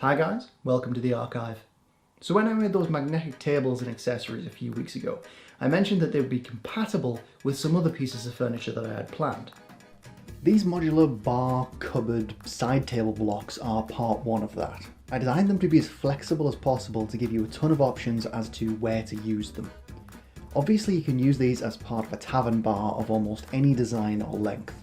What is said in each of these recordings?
Hi guys, welcome to the archive. So when I made those magnetic tables and accessories a few weeks ago, I mentioned that they would be compatible with some other pieces of furniture that I had planned. These modular bar, cupboard, side table blocks are part one of that. I designed them to be as flexible as possible to give you a ton of options as to where to use them. Obviously you can use these as part of a tavern bar of almost any design or length.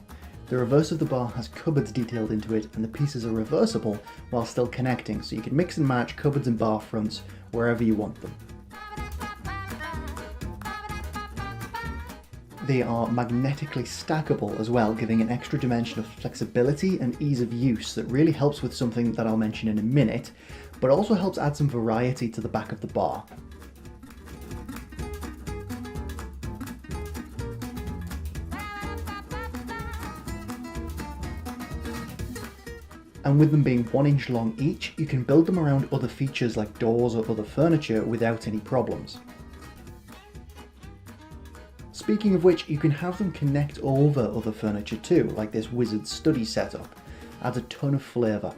The reverse of the bar has cupboards detailed into it and the pieces are reversible while still connecting, so you can mix and match cupboards and bar fronts wherever you want them. They are magnetically stackable as well, giving an extra dimension of flexibility and ease of use that really helps with something that I'll mention in a minute, but also helps add some variety to the back of the bar. And with them being 1 inch long each, you can build them around other features like doors or other furniture without any problems. Speaking of which, you can have them connect over other furniture too, like this wizard study setup. Adds a ton of flavour.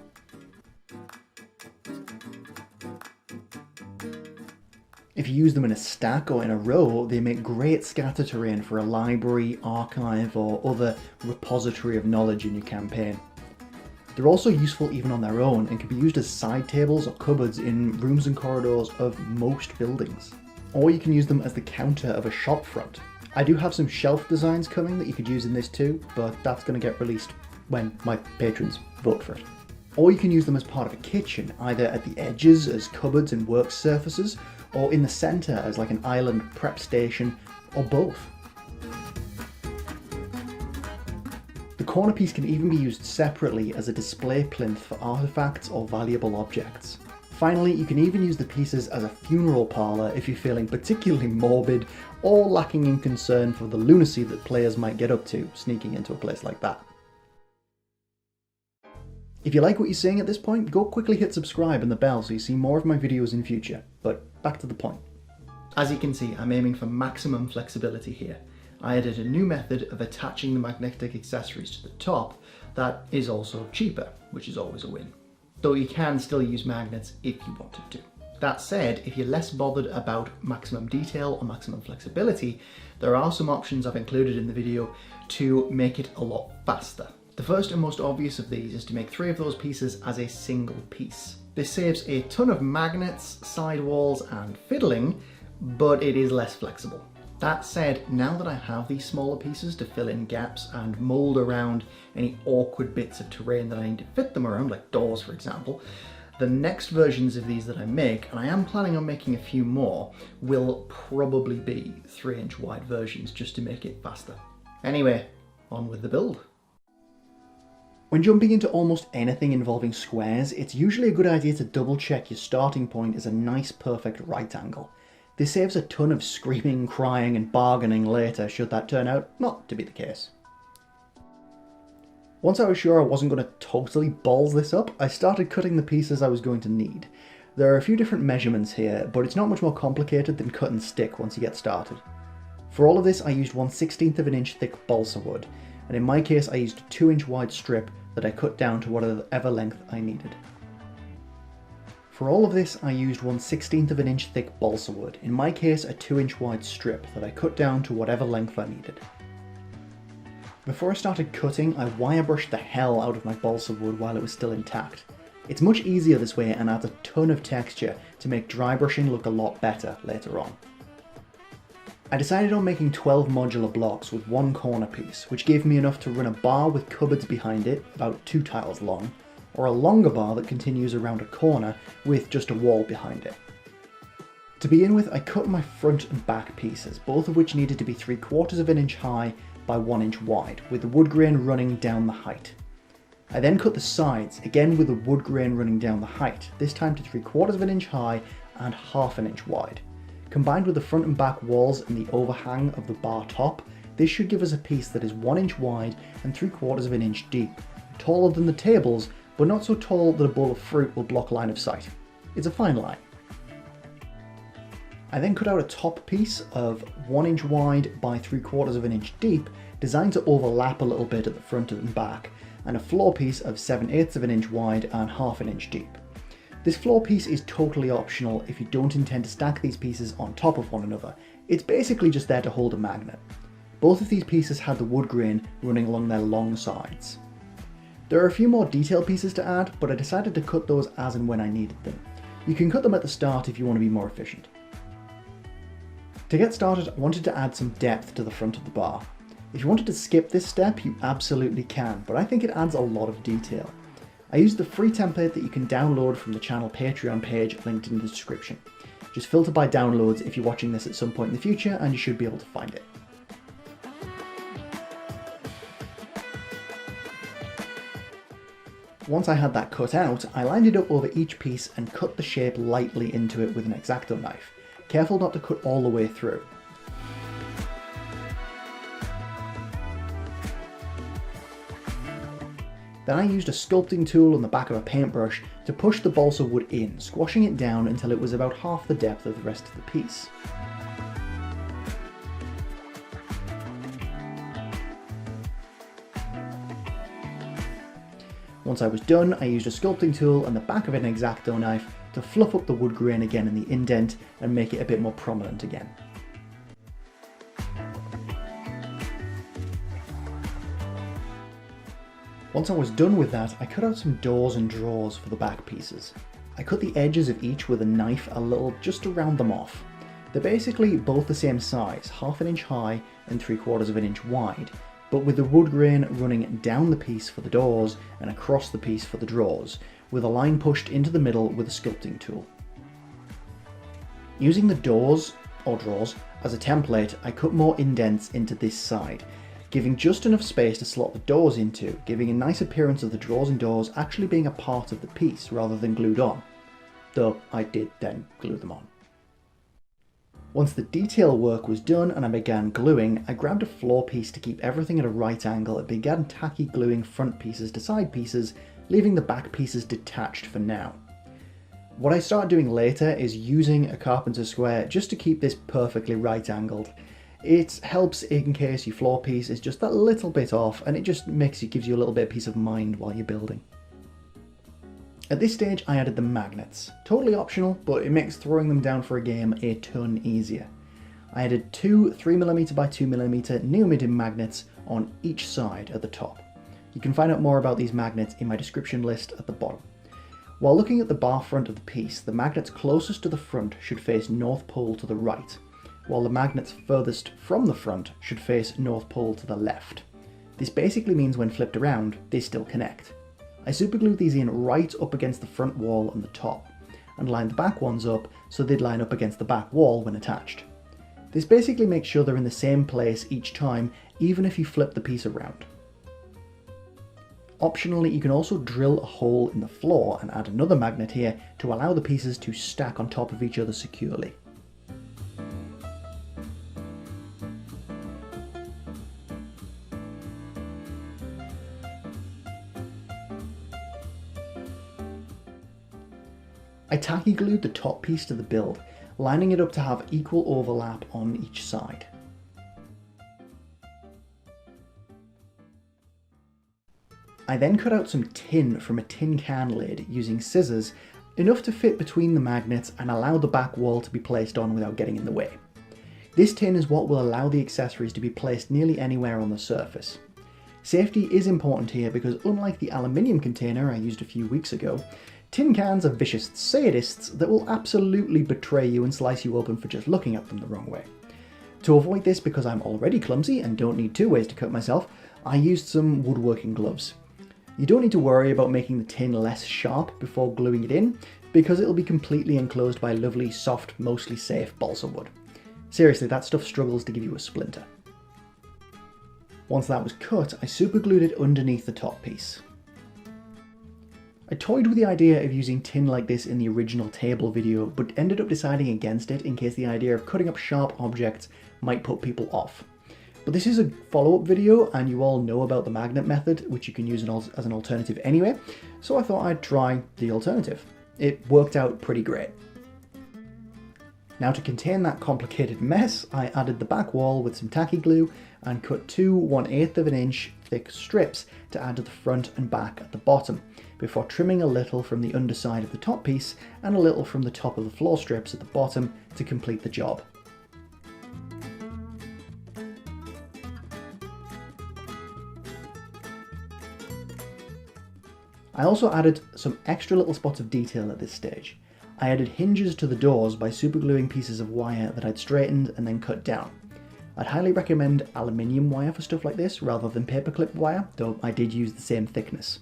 If you use them in a stack or in a row, they make great scatter terrain for a library, archive or other repository of knowledge in your campaign. They're also useful even on their own and can be used as side tables or cupboards in rooms and corridors of most buildings. Or you can use them as the counter of a shop front. I do have some shelf designs coming that you could use in this too, but that's going to get released when my patrons vote for it. Or you can use them as part of a kitchen, either at the edges as cupboards and work surfaces, or in the centre as like an island prep station, or both. The corner piece can even be used separately as a display plinth for artifacts or valuable objects. Finally, you can even use the pieces as a funeral parlour if you're feeling particularly morbid or lacking in concern for the lunacy that players might get up to sneaking into a place like that. If you like what you're seeing at this point, go quickly hit subscribe and the bell so you see more of my videos in future, but back to the point. As you can see, I'm aiming for maximum flexibility here. I added a new method of attaching the magnetic accessories to the top that is also cheaper, which is always a win. Though you can still use magnets if you wanted to. That said, if you're less bothered about maximum detail or maximum flexibility, there are some options I've included in the video to make it a lot faster. The first and most obvious of these is to make 3 of those pieces as a single piece. This saves a ton of magnets, sidewalls and fiddling, but it is less flexible. That said, now that I have these smaller pieces to fill in gaps and mould around any awkward bits of terrain that I need to fit them around, like doors for example, the next versions of these that I make, and I am planning on making a few more, will probably be 3-inch wide versions just to make it faster. Anyway, on with the build. When jumping into almost anything involving squares, it's usually a good idea to double check your starting point is a nice perfect right angle. This saves a ton of screaming, crying and bargaining later should that turn out not to be the case. Once I was sure I wasn't going to totally balls this up, I started cutting the pieces I was going to need. There are a few different measurements here, but it's not much more complicated than cut and stick once you get started. For all of this I used 1/16 of an inch thick balsa wood, and in my case I used a 2-inch wide strip that I cut down to whatever length I needed. For all of this I used 1/16 of an inch thick balsa wood, in my case a 2-inch wide strip that I cut down to whatever length I needed. Before I started cutting, I wire brushed the hell out of my balsa wood while it was still intact. It's much easier this way and adds a ton of texture to make dry brushing look a lot better later on. I decided on making 12 modular blocks with 1 corner piece, which gave me enough to run a bar with cupboards behind it, about 2 tiles long, or a longer bar that continues around a corner with just a wall behind it. To begin with, I cut my front and back pieces, both of which needed to be 3/4 of an inch high by 1 inch wide, with the wood grain running down the height. I then cut the sides, again with the wood grain running down the height, this time to 3/4 of an inch high and 1/2 an inch wide. Combined with the front and back walls and the overhang of the bar top, this should give us a piece that is 1 inch wide and 3/4 of an inch deep, taller than the tables, but not so tall that a bowl of fruit will block line of sight. It's a fine line. I then cut out a top piece of 1 inch wide by 3/4 of an inch deep, designed to overlap a little bit at the front and back, and a floor piece of 7/8 of an inch wide and 1/2 an inch deep. This floor piece is totally optional if you don't intend to stack these pieces on top of one another. It's basically just there to hold a magnet. Both of these pieces had the wood grain running along their long sides. There are a few more detailed pieces to add, but I decided to cut those as and when I needed them. You can cut them at the start if you want to be more efficient. To get started, I wanted to add some depth to the front of the bar. If you wanted to skip this step, you absolutely can, but I think it adds a lot of detail. I used the free template that you can download from the channel Patreon page linked in the description. Just filter by downloads if you're watching this at some point in the future, and you should be able to find it. Once I had that cut out, I lined it up over each piece and cut the shape lightly into it with an X-Acto knife. Careful not to cut all the way through. Then I used a sculpting tool on the back of a paintbrush to push the balsa wood in, squashing it down until it was about half the depth of the rest of the piece. Once I was done, I used a sculpting tool and the back of an X-Acto knife to fluff up the wood grain again in the indent and make it a bit more prominent again. Once I was done with that, I cut out some doors and drawers for the back pieces. I cut the edges of each with a knife a little just to round them off. They're basically both the same size, half an inch high and 3/4 of an inch wide, but with the wood grain running down the piece for the doors and across the piece for the drawers, with a line pushed into the middle with a sculpting tool. Using the doors, or drawers, as a template, I cut more indents into this side, giving just enough space to slot the doors into, giving a nice appearance of the drawers and doors actually being a part of the piece rather than glued on, though I did then glue them on. Once the detail work was done and I began gluing, I grabbed a floor piece to keep everything at a right angle and began tacky gluing front pieces to side pieces, leaving the back pieces detached for now. What I started doing later is using a carpenter's square just to keep this perfectly right angled. It helps in case your floor piece is just that little bit off, and it just gives you a little bit of peace of mind while you're building. At this stage I added the magnets. Totally optional, but it makes throwing them down for a game a ton easier. I added two 3mm by 2mm neodymium magnets on each side at the top. You can find out more about these magnets in my description list at the bottom. While looking at the bar front of the piece, the magnets closest to the front should face North Pole to the right, while the magnets furthest from the front should face North Pole to the left. This basically means when flipped around, they still connect. I superglued these in right up against the front wall on the top, and lined the back ones up so they'd line up against the back wall when attached. This basically makes sure they're in the same place each time, even if you flip the piece around. Optionally, you can also drill a hole in the floor and add another magnet here to allow the pieces to stack on top of each other securely. I tacky glued the top piece to the build, lining it up to have equal overlap on each side. I then cut out some tin from a tin can lid using scissors, enough to fit between the magnets and allow the back wall to be placed on without getting in the way. This tin is what will allow the accessories to be placed nearly anywhere on the surface. Safety is important here because unlike the aluminium container I used a few weeks ago, tin cans are vicious sadists that will absolutely betray you and slice you open for just looking at them the wrong way. To avoid this, because I'm already clumsy and don't need two ways to cut myself, I used some woodworking gloves. You don't need to worry about making the tin less sharp before gluing it in, because it'll be completely enclosed by lovely, soft, mostly safe balsa wood. Seriously, that stuff struggles to give you a splinter. Once that was cut, I superglued it underneath the top piece. I toyed with the idea of using tin like this in the original table video, but ended up deciding against it in case the idea of cutting up sharp objects might put people off. But this is a follow-up video and you all know about the magnet method, which you can use as an alternative anyway, so I thought I'd try the alternative. It worked out pretty great. Now to contain that complicated mess, I added the back wall with some tacky glue and cut two 1/8 of an inch thick strips to add to the front and back at the bottom, before trimming a little from the underside of the top piece and a little from the top of the floor strips at the bottom to complete the job. I also added some extra little spots of detail at this stage. I added hinges to the doors by supergluing pieces of wire that I'd straightened and then cut down. I'd highly recommend aluminium wire for stuff like this rather than paperclip wire, though I did use the same thickness.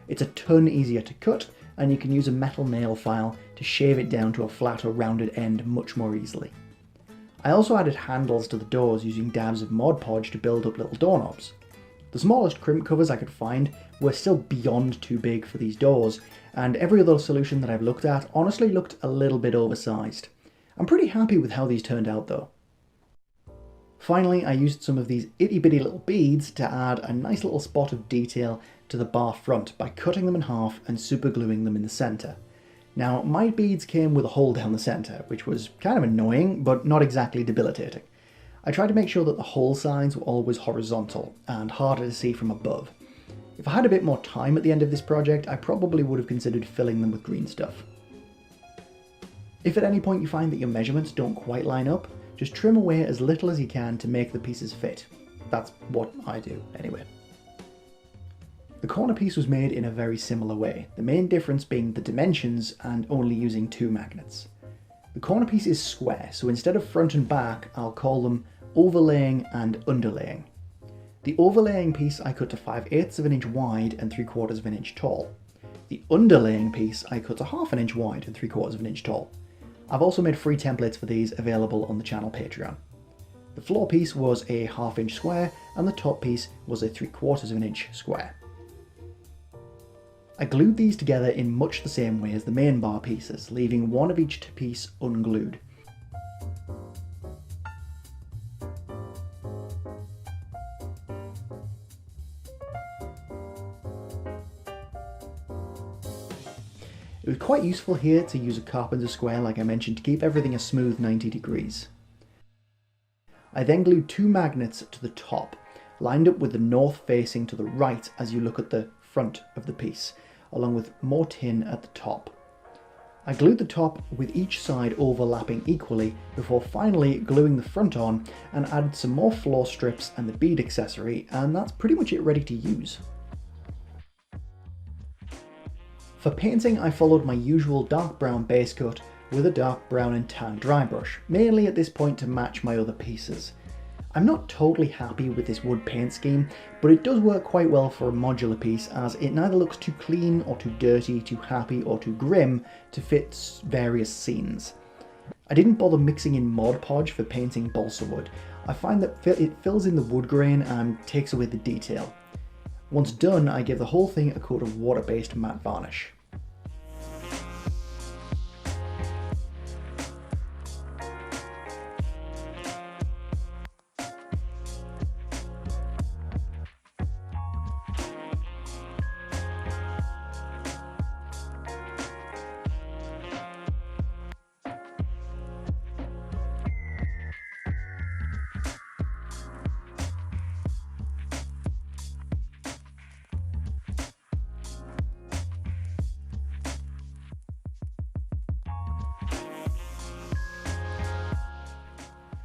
It's a ton easier to cut, and you can use a metal nail file to shave it down to a flat or rounded end much more easily. I also added handles to the doors using dabs of Mod Podge to build up little doorknobs. The smallest crimp covers I could find were still beyond too big for these doors, and every other solution that I've looked at honestly looked a little bit oversized. I'm pretty happy with how these turned out though. Finally, I used some of these itty bitty little beads to add a nice little spot of detail to the bar front by cutting them in half and supergluing them in the centre. Now, my beads came with a hole down the centre, which was kind of annoying, but not exactly debilitating. I tried to make sure that the hole sides were always horizontal and harder to see from above. If I had a bit more time at the end of this project, I probably would have considered filling them with green stuff. If at any point you find that your measurements don't quite line up, just trim away as little as you can to make the pieces fit. That's what I do, anyway. The corner piece was made in a very similar way, the main difference being the dimensions and only using 2 magnets. The corner piece is square, so instead of front and back, I'll call them overlaying and underlaying. The overlaying piece I cut to 5/8 of an inch wide and 3/4 of an inch tall. The underlaying piece I cut to 1/2 inch wide and 3/4 of an inch tall. I've also made free templates for these available on the channel Patreon. The floor piece was a 1/2 inch square and the top piece was a 3/4 of an inch square. I glued these together in much the same way as the main bar pieces, leaving one of each piece unglued. It was quite useful here to use a carpenter square like I mentioned to keep everything a smooth 90 degrees. I then glued 2 magnets to the top, lined up with the north facing to the right as you look at the front of the piece, along with more tin at the top. I glued the top with each side overlapping equally before finally gluing the front on and added some more floor strips and the bead accessory, and that's pretty much it ready to use. For painting, I followed my usual dark brown base coat with a dark brown and tan dry brush, mainly at this point to match my other pieces. I'm not totally happy with this wood paint scheme, but it does work quite well for a modular piece as it neither looks too clean or too dirty, too happy or too grim to fit various scenes. I didn't bother mixing in Mod Podge for painting balsa wood. I find that it fills in the wood grain and takes away the detail. Once done, I give the whole thing a coat of water-based matte varnish.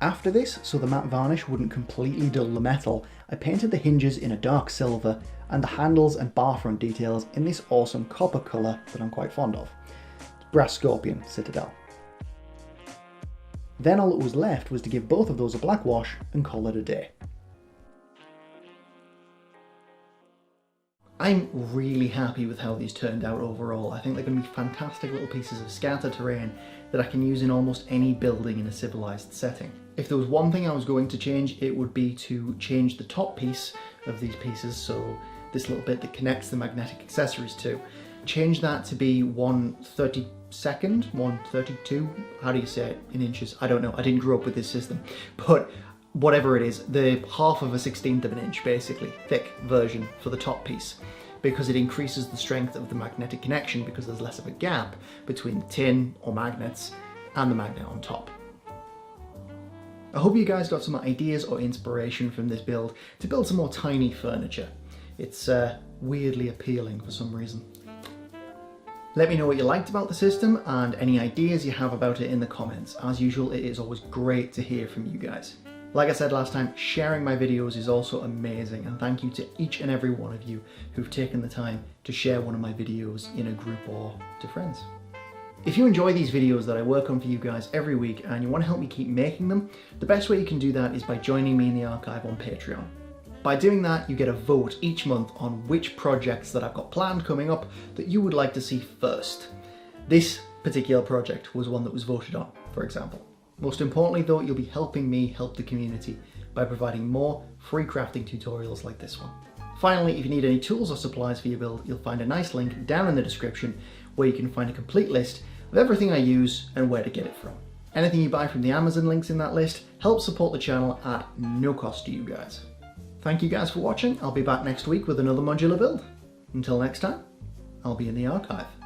After this, so the matte varnish wouldn't completely dull the metal, I painted the hinges in a dark silver and the handles and bar front details in this awesome copper colour that I'm quite fond of. Brass Scorpion Citadel. Then all that was left was to give both of those a black wash and call it a day. I'm really happy with how these turned out overall. I think they're going to be fantastic little pieces of scatter terrain that I can use in almost any building in a civilized setting. If there was one thing I was going to change, it would be to change the top piece of these pieces, so this little bit that connects the magnetic accessories to, change that to be 1/32, 1/32, how do you say it in inches? I don't know, I didn't grow up with this system, but whatever it is, the 1/2 of a 1/16 of an inch basically, thick version for the top piece, because it increases the strength of the magnetic connection because there's less of a gap between the tin or magnets and the magnet on top. I hope you guys got some ideas or inspiration from this build to build some more tiny furniture. It's weirdly appealing for some reason. Let me know what you liked about the system and any ideas you have about it in the comments. As usual, it is always great to hear from you guys. Like I said last time, sharing my videos is also amazing, and thank you to each and every one of you who've taken the time to share one of my videos in a group or to friends. If you enjoy these videos that I work on for you guys every week and you want to help me keep making them, the best way you can do that is by joining me in the archive on Patreon. By doing that, you get a vote each month on which projects that I've got planned coming up that you would like to see first. This particular project was one that was voted on, for example. Most importantly though, you'll be helping me help the community by providing more free crafting tutorials like this one. Finally, if you need any tools or supplies for your build, you'll find a nice link down in the description where you can find a complete list of everything I use and where to get it from. Anything you buy from the Amazon links in that list helps support the channel at no cost to you guys. Thank you guys for watching. I'll be back next week with another modular build. Until next time, I'll be in the archive.